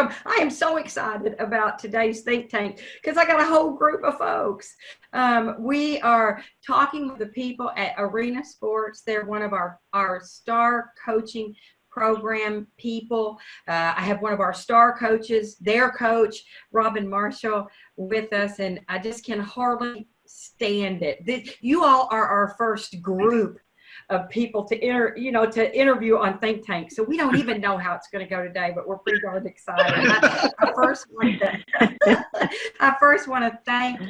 welcome. I am so excited about today's Think Tank because I got a whole group of folks. We are talking with the people at Arena Sports. They're one of our star coaching program people. I have one of our star coaches, their coach, Robin Marshall, with us, and I just can hardly stand it. You all are our first group of people to interview on Think Tank. So we don't even know how it's going to go today, but we're pretty darn excited. I first want to thank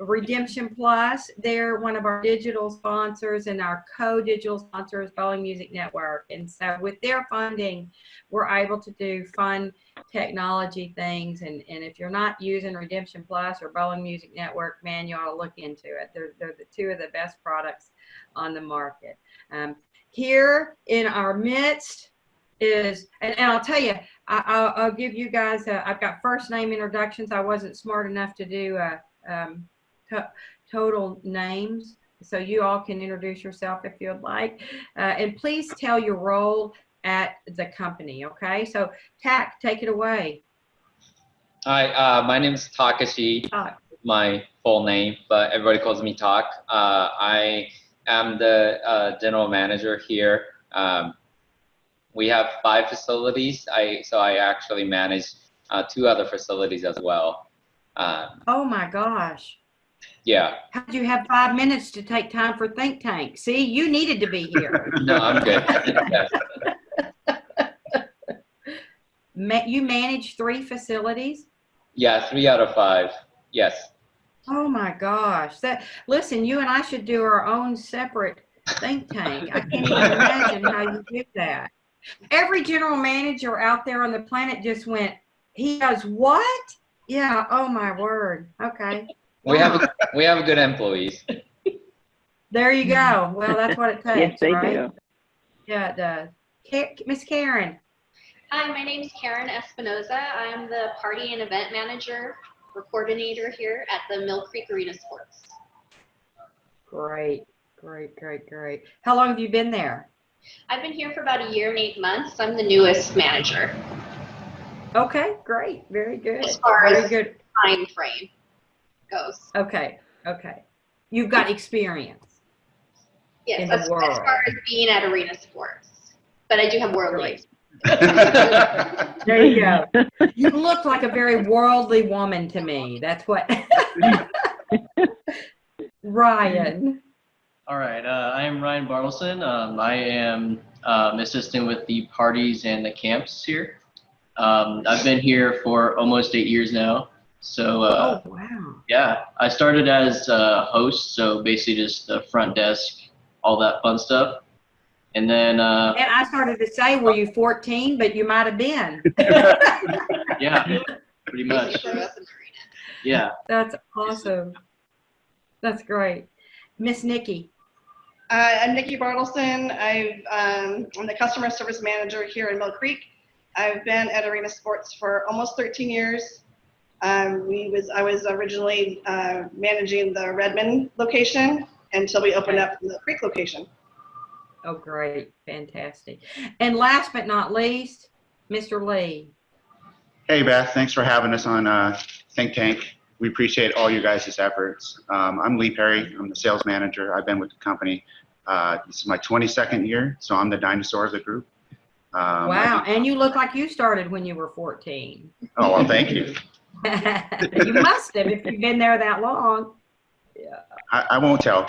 Redemption Plus. They're one of our digital sponsors, and our co-digital sponsor is Bowling Music Network. And so with their funding, we're able to do fun technology things. And if you're not using Redemption Plus or Bowling Music Network, man, you ought to look into it. They're the two of the best products on the market. Here in our midst is, and I'll tell you, I'll give you guys, I've got first name introductions. I wasn't smart enough to do total names, so you all can introduce yourself if you'd like, and please tell your role at the company. Okay, so Tak, take it away. Hi, my name is Takashi. My full name, but everybody calls me Tak. I am the general manager here. We have 5 facilities. So I actually manage 2 other facilities as well. Oh my gosh. Yeah. How did you have 5 minutes to take time for Think Tank? See, you needed to be here. No, I'm good. You manage 3 facilities? Yeah, 3 out of 5. Yes. Oh my gosh. Listen, you and I should do our own separate Think Tank. I can't even imagine how you do that. Every general manager out there on the planet just went, he does what? Yeah, oh my word. Okay. We have good employees. There you go. Well, that's what it takes, yes, they right? do. Yeah, it does. Miss Karen. Hi, my name is Karen Espinoza. I'm the party and event manager or coordinator here at the Mill Creek Arena Sports. Great, great, great, great. How long have you been there? I've been here for about 1 year and 8 months. I'm the newest manager. Okay, great, very good. As far very as good time frame goes. Okay, okay. You've got experience. Yes, in as the world. far as being at Arena Sports. But I do have worldly experience. There you go. You look like a very worldly woman to me. That's what. Ryan. All right. I am Ryan Bartleson. I am assistant with the parties and the camps here. I've been here for almost 8 years now. So, oh, wow. Yeah, I started as a host, so basically just the front desk, all that fun stuff. And then and I started to say, were you 14? But you might have been. Yeah, pretty much. Yeah. That's awesome. That's great. Miss Nikki. I'm Nikki Bartleson. I'm the customer service manager here in Mill Creek. I've been at Arena Sports for almost 13 years. I was originally managing the Redmond location until we opened up the Mill Creek location. Oh, great. Fantastic. And last but not least, Mr. Lee. Hey, Beth. Thanks for having us on Think Tank. We appreciate all you guys' efforts. I'm Lee Perry. I'm the sales manager. I've been with the company. This is my 22nd year, so I'm the dinosaur of the group. Wow. And you look like you started when you were 14. Oh, well, thank you. You must have if you've been there that long. Yeah. I won't tell.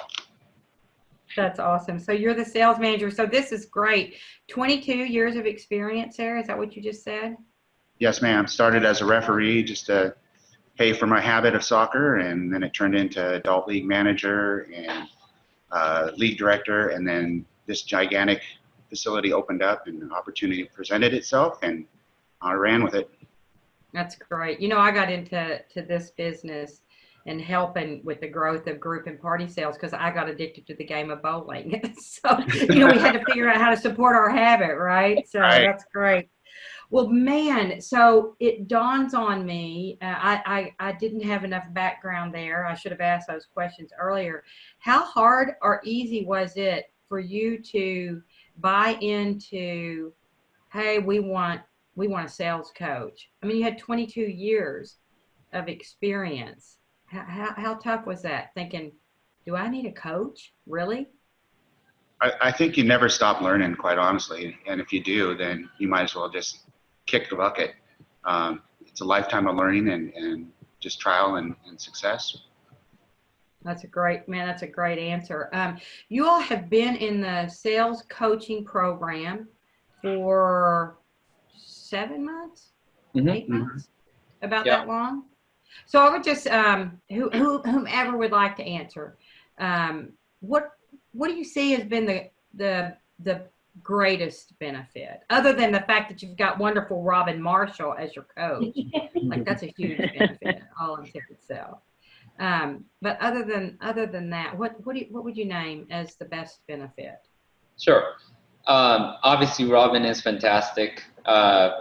That's awesome. So you're the sales manager. So this is great. 22 years of experience, Sarah. Is that what you just said? Yes, ma'am. Started as a referee just to pay for my habit of soccer, and then it turned into adult league manager and league director, and then this gigantic facility opened up and an opportunity presented itself, and I ran with it. That's great. You know, I got into this business and helping with the growth of group and party sales because I got addicted to the game of bowling. So, you know, we had to figure out how to support our habit, right? So That's great. Well, man, so it dawns on me, I didn't have enough background there. I should have asked those questions earlier. How hard or easy was it for you to buy into, hey, we want we want a sales coach. I mean, you had 22 years of experience. How tough was that? Thinking, do I need a coach? Really? I think you never stop learning, quite honestly. And if you do, then you might as well just kick the bucket. It's a lifetime of learning and just trial and success. That's a great answer. You all have been in the sales coaching program for 7 months, 8 months, about that long. So I would just, whomever would like to answer, what do you see has been the greatest benefit, other than the fact that you've got wonderful Robin Marshall as your coach? Like, that's a huge benefit all in itself. But other than that, what would you name as the best benefit? Sure. Obviously, Robin is fantastic.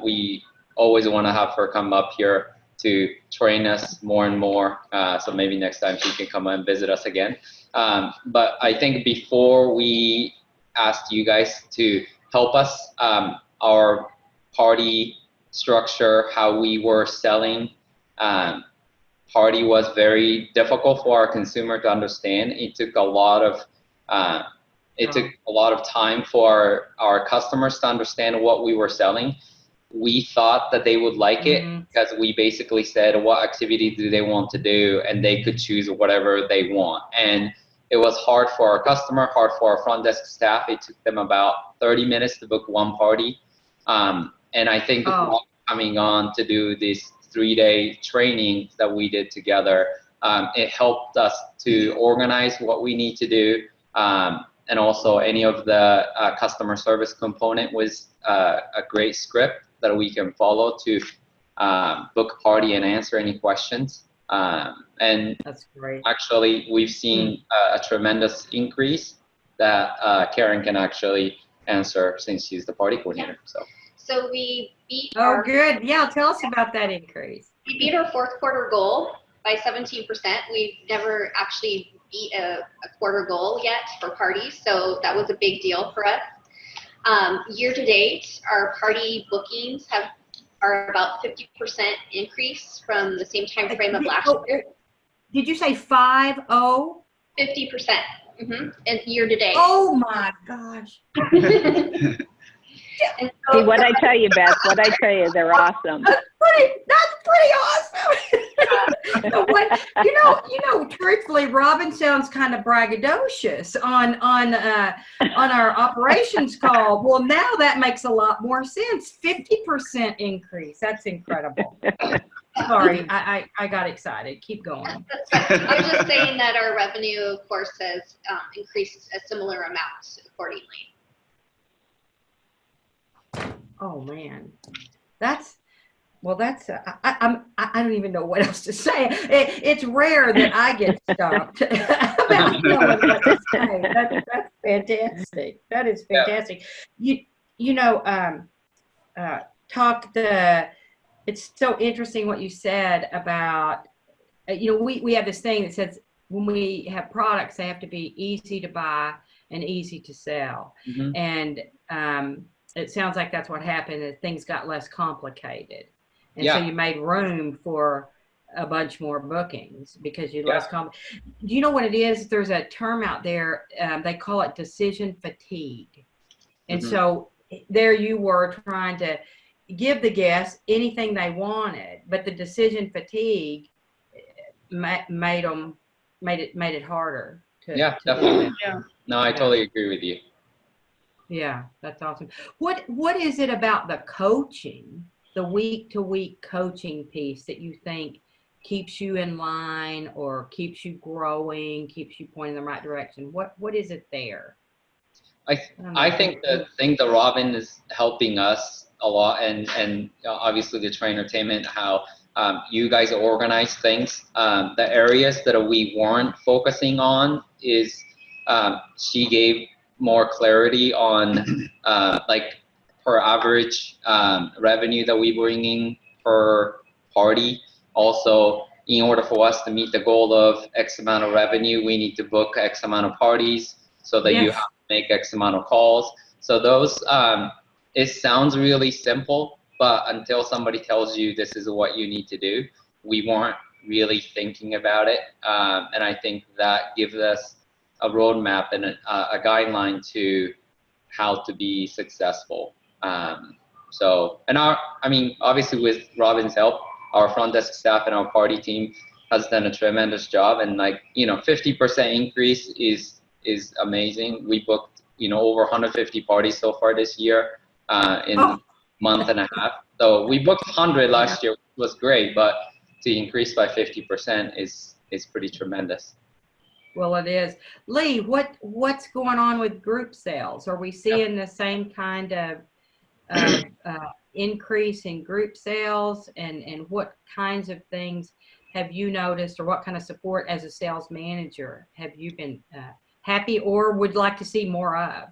We always want to have her come up here to train us more and more. So maybe next time she can come and visit us again. But I think before we asked you guys to help us, our party structure, how we were selling, party was very difficult for our consumer to understand. It took a lot of time for our customers to understand what we were selling. We thought that they would like it because we basically said what activity do they want to do, and they could choose whatever they want. And it was hard for our customer, hard for our front desk staff. It took them about 30 minutes to book one party. And I think coming on to do this 3-day training that we did together, it helped us to organize what we need to do. And also any of the customer service component was a great script that we can follow to book a party and answer any questions. And that's great. Actually, we've seen a tremendous increase that Karen can actually answer since she's the party coordinator. So we beat good. Yeah, tell us about that increase. We beat our fourth quarter goal by 17%. We've never actually beat a quarter goal yet for parties, so that was a big deal for us. Year to date, our party bookings are about 50% increase from the same time frame of last year. Did you say 50? 50%. And year to date. Oh my gosh. See what I tell you, Beth. What I tell you, they're awesome. That's pretty awesome. You know, truthfully, Robin sounds kind of braggadocious on our operations call. Well, now that makes a lot more sense. 50% increase. That's incredible. Sorry, I got excited. Keep going. I was just saying that our revenue, of course, has increased a similar amount accordingly. Oh man, I don't even know what else to say. It's rare that I get stumped about knowing what to say. That's fantastic. That is fantastic. It's so interesting what you said about, we have this thing that says when we have products, they have to be easy to buy and easy to sell. And it sounds like that's what happened, is things got less complicated. And so you made room for a bunch more bookings because you less complicated. Do you know what it is? There's a term out there, they call it decision fatigue. And so there you were trying to give the guests anything they wanted, but the decision fatigue made it harder. Definitely. No, I totally agree with you. Yeah, that's awesome. What is it about the coaching, the week-to-week coaching piece, that you think keeps you in line or keeps you growing, keeps you pointing in the right direction? What is it there? I think the thing that Robin is helping us a lot, and obviously the Trainertainment, how you guys organize things. The areas that we weren't focusing on is she gave more clarity on like per average revenue that we bring in per party. Also, in order for us to meet the goal of X amount of revenue, we need to book X amount of parties so that you have to make X amount of calls. So those, it sounds really simple, but until somebody tells you this is what you need to do, we weren't really thinking about it. And I think that gives us a roadmap and a guideline to how to be successful. Obviously with Robin's help, our front desk staff and our party team has done a tremendous job. And 50% increase is amazing. We booked, over 150 parties so far this year in a month and a half. So we booked 100 last year, which was great, but to increase by 50% is pretty tremendous. Well, it is. Lee, what's going on with group sales? Are we seeing the same kind of increase in group sales, and what kinds of things have you noticed, or what kind of support as a sales manager have you been happy or would like to see more of?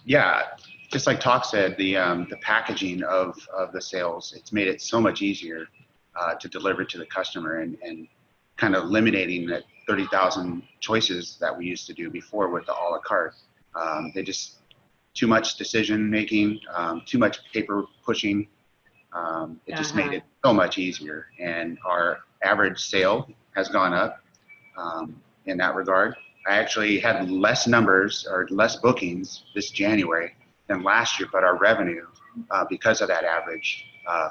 Yeah, just like Talk said, the packaging of the sales, it's made it so much easier to deliver to the customer, and kind of eliminating the 30,000 choices that we used to do before with the a la carte. They just, too much decision making, too much paper pushing. It just made it so much easier, and our average sale has gone up in that regard. I actually had less numbers or less bookings this January than last year, but our revenue, because of that average,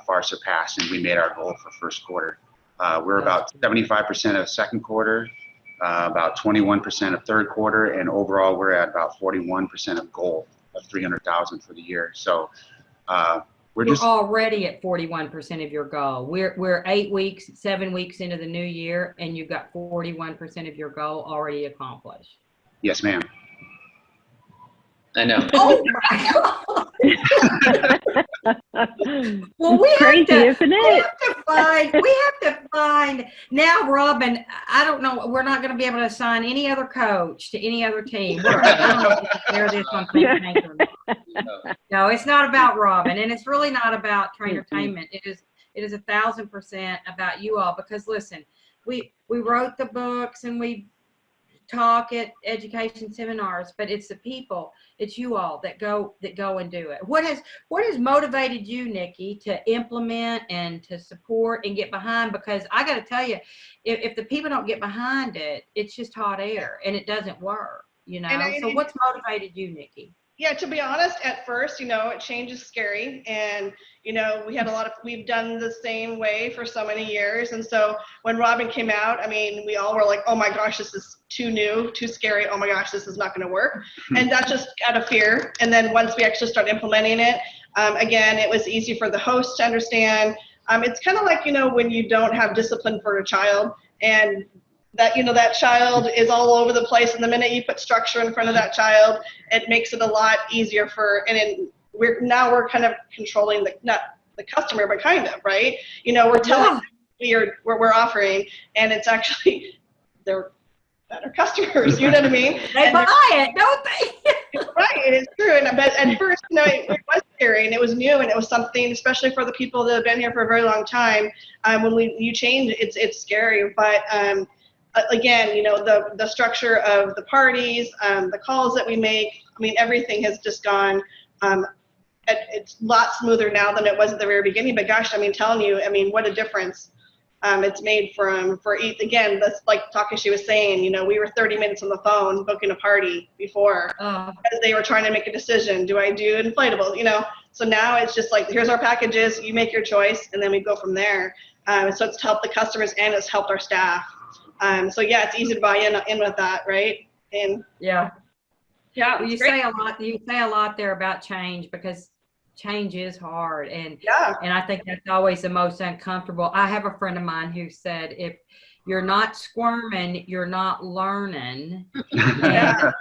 far surpassed, and we made our goal for first quarter. We're about 75% of second quarter, about 21% of third quarter, and overall we're at about 41% of goal of 300,000 for the year. So we're already at 41% of your goal. We're 7 weeks into the new year, and you've got 41% of your goal already accomplished. Yes, ma'am. I know. Oh my God. Well, Crazy, isn't it? We have to find now, Robin. I don't know. We're not going to be able to assign any other coach to any other team. I don't know if you can share this on ThinkTank or not. No, it's not about Robin, and it's really not about Trainertainment. It is 1,000% about you all, because listen, we wrote the books and we talk at education seminars, but it's the people, it's you all that go and do it. What has motivated you, Nikki, to implement and to support and get behind? Because I got to tell you, if the people don't get behind it, it's just hot air and it doesn't work, So what's motivated you, Nikki? Yeah, to be honest, at first, change is scary, and we've done the same way for so many years. And so when Robin came out, we all were like, oh my gosh, this is too new, too scary. Oh my gosh, this is not going to work. And that's just out of fear. And then once we actually start implementing it, again, it was easy for the host to understand. It's kind of like, when you don't have discipline for a child, and that child is all over the place, and the minute you put structure in front of that child, it makes it a lot easier we're kind of controlling not the customer, but kind of, right? We're telling them we're offering, and it's actually, they're better customers, you know what I mean? They buy it, don't they? Right, it is true. But at first, it was scary, and it was new, and it was something, especially for the people that have been here for a very long time. When you change, it's scary, but again, the structure of the parties, the calls that we make, everything has just gone, it's a lot smoother now than it was at the very beginning. But gosh, telling you, what a difference it's made again, that's like Takashi was saying, we were 30 minutes on the phone booking a party before, because they were trying to make a decision. Do I do inflatable? So now it's just like, here's our packages, you make your choice, and then we go from there. So it's helped the customers, and it's helped our staff. So yeah, it's easy to buy in with that, right? And yeah, well, you great. say a lot there about change, because change is hard, and I think that's always the most uncomfortable. I have a friend of mine who said, if you're not squirming, you're not learning. And,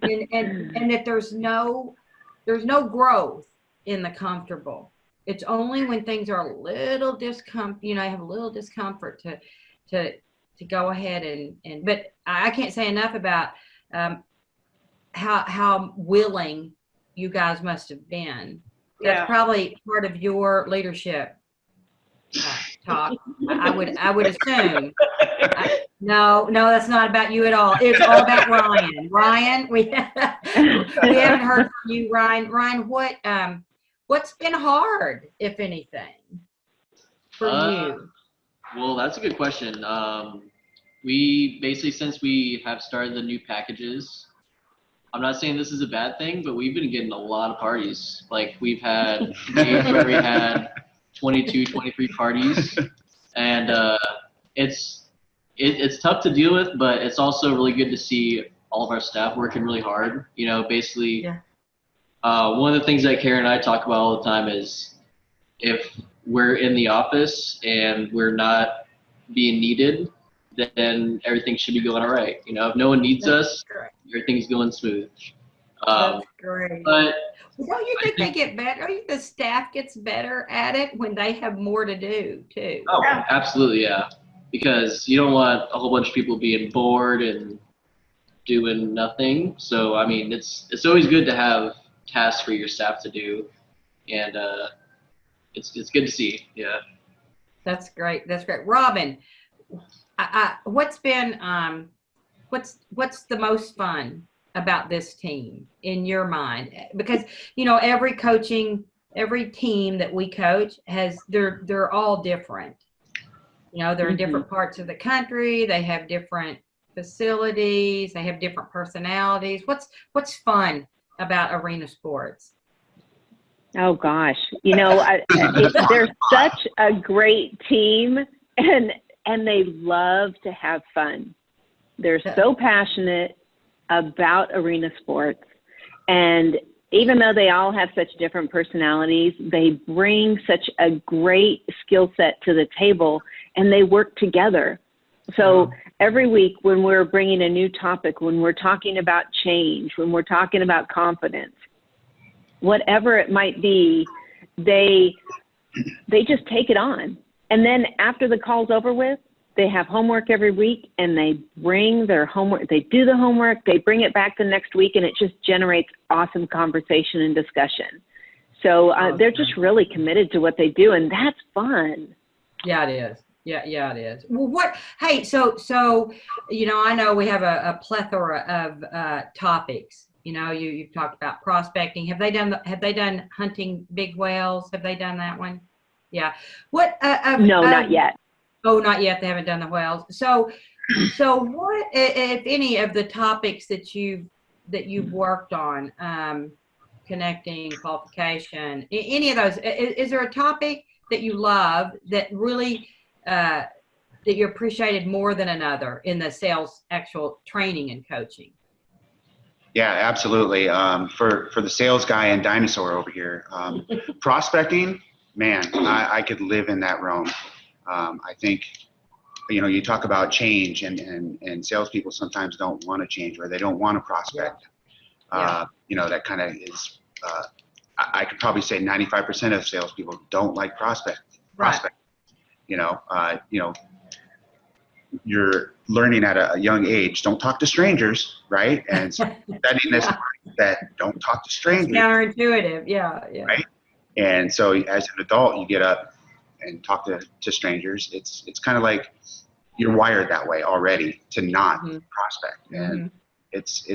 and that there's no growth in the comfortable. It's only when things are a little discomfort, I have a little discomfort to go ahead and but I can't say enough about how willing you guys must have been. That's probably part of your leadership talk. I would assume. No, that's not about you at all. It's all about Ryan. Ryan, we haven't heard from you, Ryan. Ryan, What's been hard, if anything, for you? Well, that's a good question. We basically, since we have started the new packages, I'm not saying this is a bad thing, but we've been getting a lot of parties. Like we've had days where we had 22, 23 parties, and it's tough to deal with, but it's also really good to see all of our staff working really hard. You know, basically, Yeah. one of the things that Karen and I talk about all the time is if we're in the office and we're not being needed, then everything should be going all right. You know, if no one needs us, everything's going smooth. That's great. But well, don't you think they get better? Don't you think the staff gets better at it when they have more to do too? Oh, absolutely, yeah. Because you don't want a whole bunch of people being bored and doing nothing. So I mean, it's always good to have tasks for your staff to do, and it's good to see. Yeah. That's great. That's great. Robin, what's been what's the most fun about this team in your mind? Because you know every team that we coach they're all different. You know, they're in different parts of the country. They have different facilities. They have different personalities. What's fun about arena sports? Oh gosh, you know, they're such a great team, and they love to have fun. They're so passionate about arena sports, and even though they all have such different personalities, they bring such a great skill set to the table, and they work together. So every week when we're bringing a new topic, when we're talking about change, when we're talking about confidence, whatever it might be, they just take it on. And then after the call's over with, they have homework every week, and they bring their homework, they do the homework, they bring it back the next week, and it just generates awesome conversation and discussion. So they're just really committed to what they do, and that's fun. Yeah, it is. Yeah, it is. Well, hey, so, you know, I know we have a plethora of topics. You know, you've talked about prospecting. Have they done hunting big whales? Have they done that one? Yeah. No, not yet. Oh, not yet. They haven't done the whales. So what, if any, of the topics that you've worked on, connecting, qualification, any of those, is there a topic that you love that really that you appreciated more than another in the sales actual training and coaching? Yeah, absolutely. For the sales guy and dinosaur over here, prospecting, man, I could live in that realm. I think, you know, you talk about change, and salespeople sometimes don't want to change, or they don't want to prospect. You know, that kind of is, I could probably say 95% of salespeople don't like prospect. You know, you're learning at a young age, don't talk to strangers, right? And so studying this that don't talk to strangers. It's counterintuitive, yeah. Right? And so as an adult, you get up and talk to strangers. It's kind of like you're wired that way already to not prospect, and it's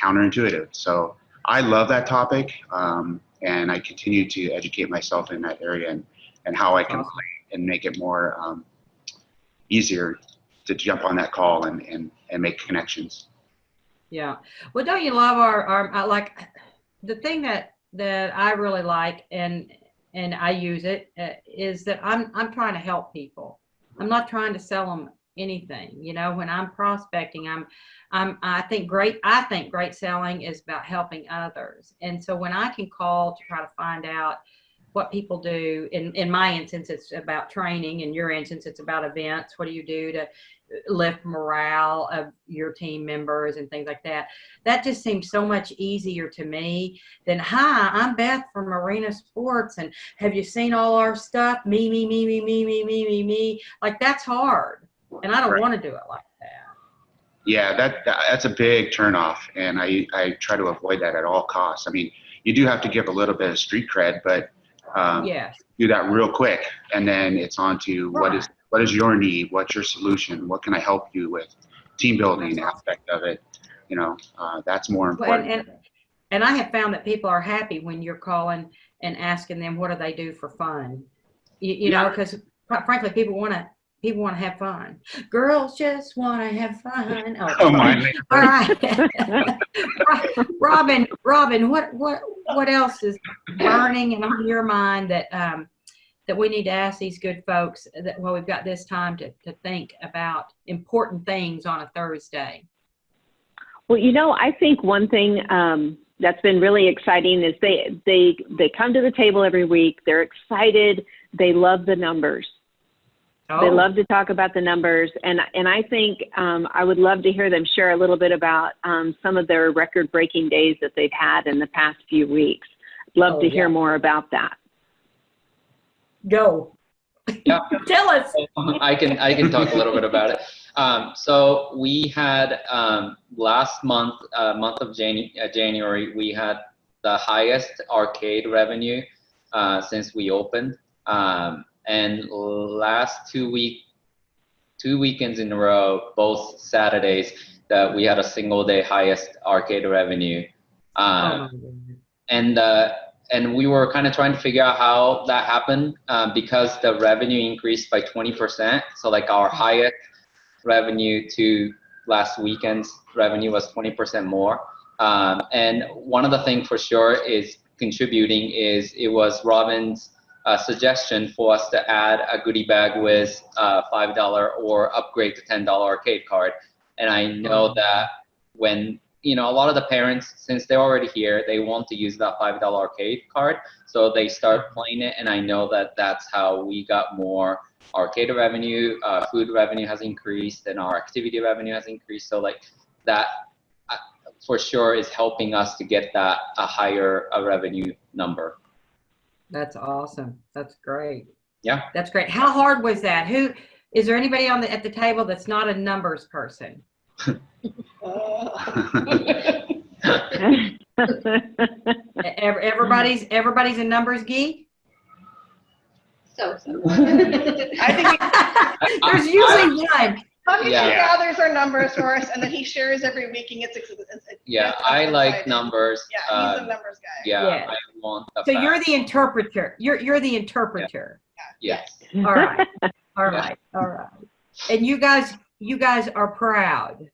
counterintuitive. So I love that topic, and I continue to educate myself in that area and how I can play and make it more easier to jump on that call and make connections. Yeah. Well, don't you love our like the thing that I really like and I use it is that I'm trying to help people. I'm not trying to sell them anything. You know, when I'm prospecting, I think great selling is about helping others. And so when I can call to try to find out what people do, in my instance, it's about training. In your instance, it's about events. What do you do to lift morale of your team members and things like that? That just seems so much easier to me than, hi, I'm Beth from Arena Sports, and have you seen all our stuff? Me. Like, that's hard. And I don't want to do it like that. Yeah, that's a big turnoff, and I try to avoid that at all costs. I mean, you do have to give a little bit of street cred, but do that real quick, and then it's on to what is your need, what's your solution, what can I help you with, team building aspect of it. You know, that's more important. And I have found that people are happy when you're calling and asking them what do they do for fun. You know, because frankly, people want to have fun. Girls just want to have fun. Oh my. All right. Robin, what else is burning and on your mind that that we need to ask these good folks that we've got this time to think about important things on a Thursday? Well, you know, I think one thing that's been really exciting is they come to the table every week. They're excited. They love the numbers. Oh. They love to talk about the numbers. And I think I would love to hear them share a little bit about some of their record-breaking days that they've had in the past few weeks. Love to hear more about that. Go. Yeah. Tell us. I can talk a little bit about it. So we had last month, month of January, we had the highest arcade revenue since we opened. And last 2 weekends in a row, both Saturdays, that we had a single day highest arcade revenue. And we were kind of trying to figure out how that happened because the revenue increased by 20%. So like our highest revenue to last weekend's revenue was 20% more. And one of the things for sure is contributing is it was Robin's suggestion for us to add a goodie bag with $5 or upgrade to $10 arcade card. And I know that when, you know, a lot of the parents, since they're already here, they want to use that $5 arcade card. So they start playing it. And I know that that's how we got more arcade revenue, food revenue has increased, and our activity revenue has increased. So like that for sure is helping us to get that a higher revenue number. That's awesome. That's great. Yeah. That's great. How hard was that? Who is there anybody at the table that's not a numbers person? Everybody's a numbers geek. So. I think there's usually one. He gathers our numbers for us, and then he shares every week and gets I like numbers. Yeah, he's a numbers guy. Yeah, I want the So facts. you're the interpreter. You're the interpreter. Yeah. Yes. All right. All right. All right. And you guys are proud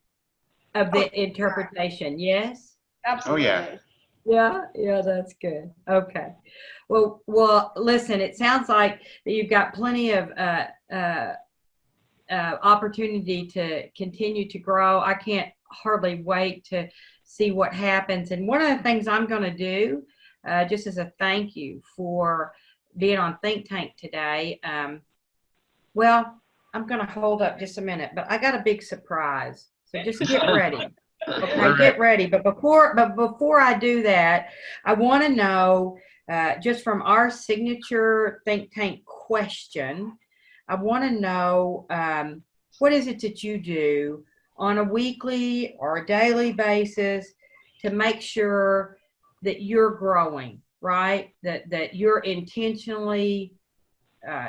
of the interpretation, yes? Absolutely. Oh yeah. Yeah, that's good. Okay. Well, listen, it sounds like that you've got plenty of opportunity to continue to grow. I can't hardly wait to see what happens. And one of the things I'm going to do, just as a thank you for being on Think Tank today, well, I'm going to hold up just a minute, but I got a big surprise. So just get ready. Okay, get ready. But before I do that, I want to know, just from our signature Think Tank question, I want to know what is it that you do on a weekly or a daily basis to make sure that you're growing, right? That you're intentionally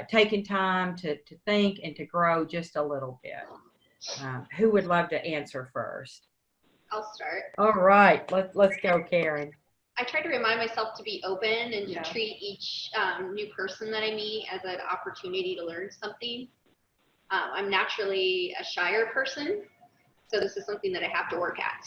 taking time to think and to grow just a little bit. Who would love to answer first? I'll start. All right, let's go, Karen. I try to remind myself to be open and to treat each new person that I meet as an opportunity to learn something. I'm naturally a shyer person, so this is something that I have to work at.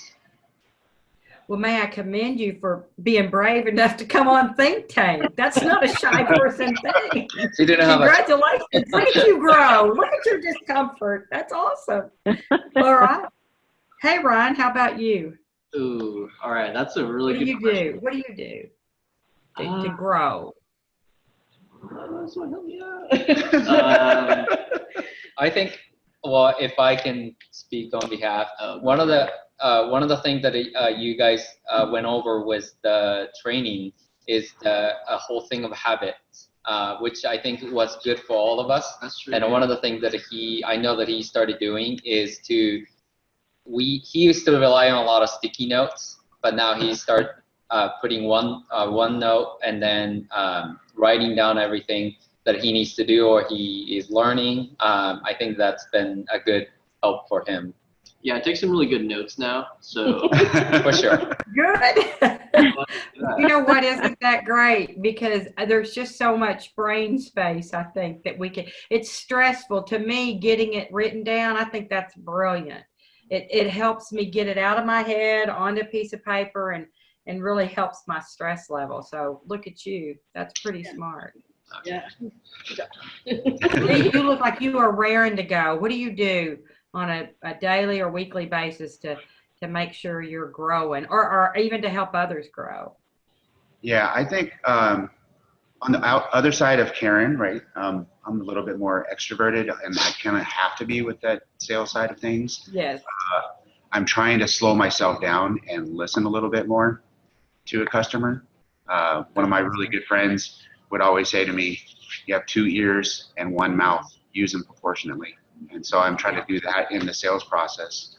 Well, may I commend you for being brave enough to come on Think Tank. That's not a shy person thing. You didn't have Congratulations. Look at you grow. Look at your discomfort. That's awesome. All right. Hey, Ryan, how about you? Ooh, all right. That's a really good question. What do you do to grow? I think, well, if I can speak on behalf, one of the things that you guys went over was the training is the whole thing of habits, which I think was good for all of us. That's true. And one of the things that I know that he started doing is he used to rely on a lot of sticky notes, but now he started putting one note and then writing down everything that he needs to do or he is learning. I think that's been a good help for him. Yeah, I take some really good notes now. So For sure. Good. You know what? Isn't that great? Because there's just so much brain space, I think, that we can. It's stressful to me getting it written down. I think that's brilliant. It helps me get it out of my head onto a piece of paper and really helps my stress level. So look at you. That's pretty smart. Yeah. You look like you are raring to go. What do you do on a daily or weekly basis to make sure you're growing or even to help others grow? Yeah, I think on the other side of Karen, right, I'm a little bit more extroverted and I kind of have to be with that sales side of things. Yes. I'm trying to slow myself down and listen a little bit more to a customer. One of my really good friends would always say to me, you have 2 ears and 1 mouth, use them proportionately. And so I'm trying to do that in the sales process.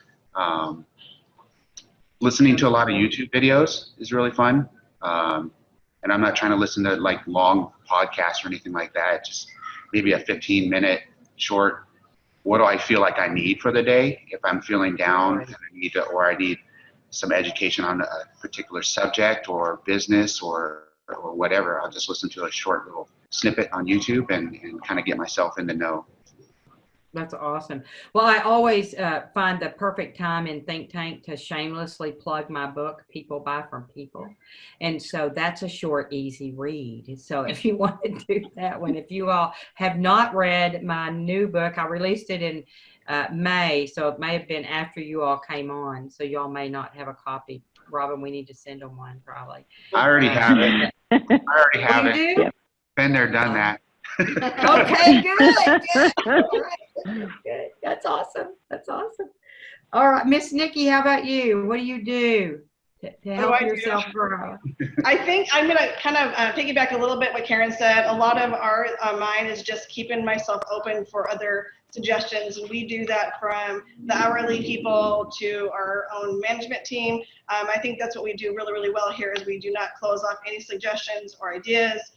Listening to a lot of YouTube videos is really fun. And I'm not trying to listen to like long podcasts or anything like that. Just maybe a 15-minute short, what do I feel like I need for the day? If I'm feeling down and I need some education on a particular subject or business or whatever, I'll just listen to a short little snippet on YouTube and kind of get myself in the know. That's awesome. Well, I always find the perfect time in ThinkTank to shamelessly plug my book, People Buy From People. And so that's a short, easy read. So if you want to do that one, if you all have not read my new book, I released it in May. So it may have been after you all came on. So y'all may not have a copy. Robin, we need to send them one probably. I already have it. I already have it. You do? Been there, done that. Okay, good. All right. Good. That's awesome. That's awesome. All right, Miss Nikki, how about you? What do you do to help yourself grow? I think I'm going to kind of piggyback a little bit what Karen said. A lot of our mine is just keeping myself open for other suggestions, and we do that from the hourly people to our own management team. I think that's what we do really, really well here is we do not close off any suggestions or ideas.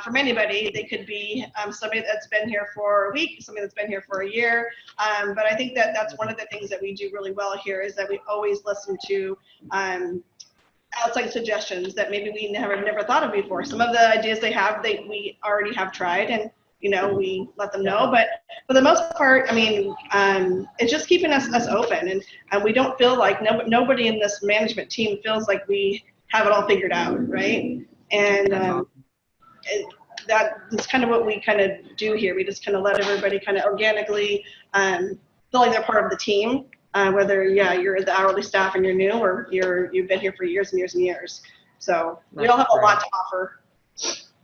From anybody. They could be somebody that's been here for a week, somebody that's been here for a year. But I think that that's one of the things that we do really well here is that we always listen to outside suggestions that maybe we never thought of before. Some of the ideas they have, we already have tried, and we let them know. But for the most part, I mean, it's just keeping us open, and we don't feel like nobody in this management team feels like we have it all figured out, right? And that's kind of what we kind of do here. We just kind of let everybody kind of organically feel like they're part of the team, whether you're the hourly staff and you're new, or you've been here for years and years and years. So we all have a lot to offer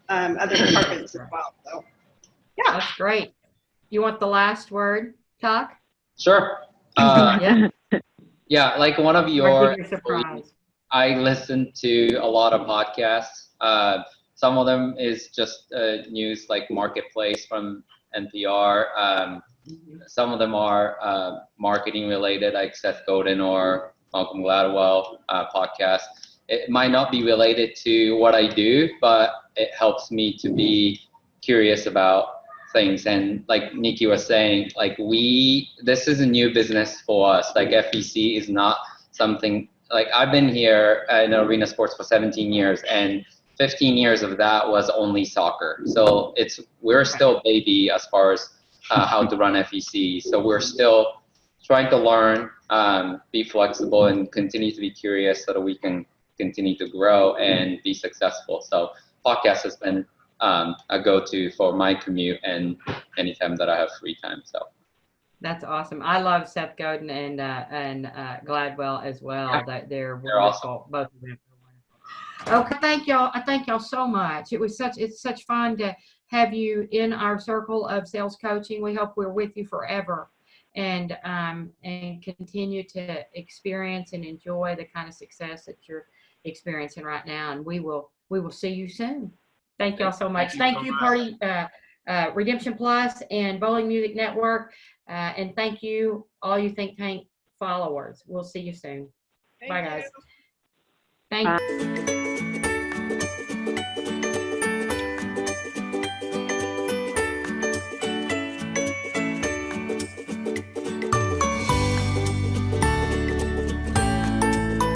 other departments as well. So yeah, that's great. You want the last word, Talk? Sure. Yeah, like one of your, I listen to a lot of podcasts. Some of them is just news like Marketplace from NPR. Some of them are marketing related, like Seth Godin or Malcolm Gladwell podcast. It might not be related to what I do, but it helps me to be curious about things. And like Nikki was saying, like this is a new business for us. Like FEC is not something, like I've been here in arena sports for 17 years and 15 years of that was only soccer. So we're still baby as far as how to run FEC. So we're still trying to learn, be flexible, and continue to be curious so that we can continue to grow and be successful. So podcast has been a go-to for my commute and anytime that I have free time. So that's awesome. I love Seth Godin and Gladwell as well. Yeah. They're wonderful, awesome. Both of them. Okay, thank y'all. I thank y'all so much. It's such fun to have you in our circle of sales coaching. We hope we're with you forever, and continue to experience and enjoy the kind of success that you're experiencing right now. And we will see you soon. Thank y'all so much. Thank you, Party Redemption Plus and Bowling Music Network, and thank you all you ThinkTank followers. We'll see you soon. Bye, guys. Thank you.